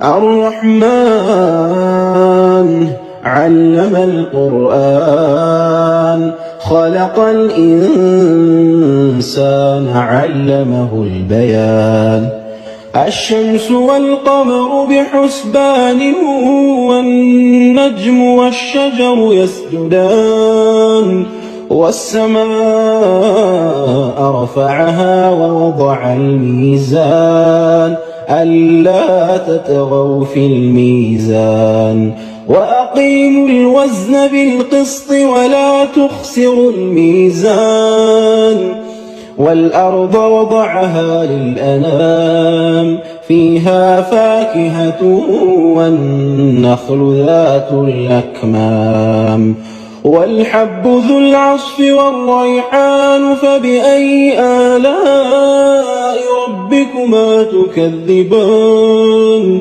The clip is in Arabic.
الرحمن علم القرآن خلق الإنسان علمه البيان الشمس والقمر بحسبان والنجم والشجر يسجدان والسماء رفعها ووضع الميزان ألا تطغوا في الميزان وأقيموا الوزن بالقسط ولا تخسروا الميزان والأرض وضعها للأنام فيها فاكهة والنخل ذات الأكمام والحب ذو العصف والريحان فبأي آلاء ربكما تكذبان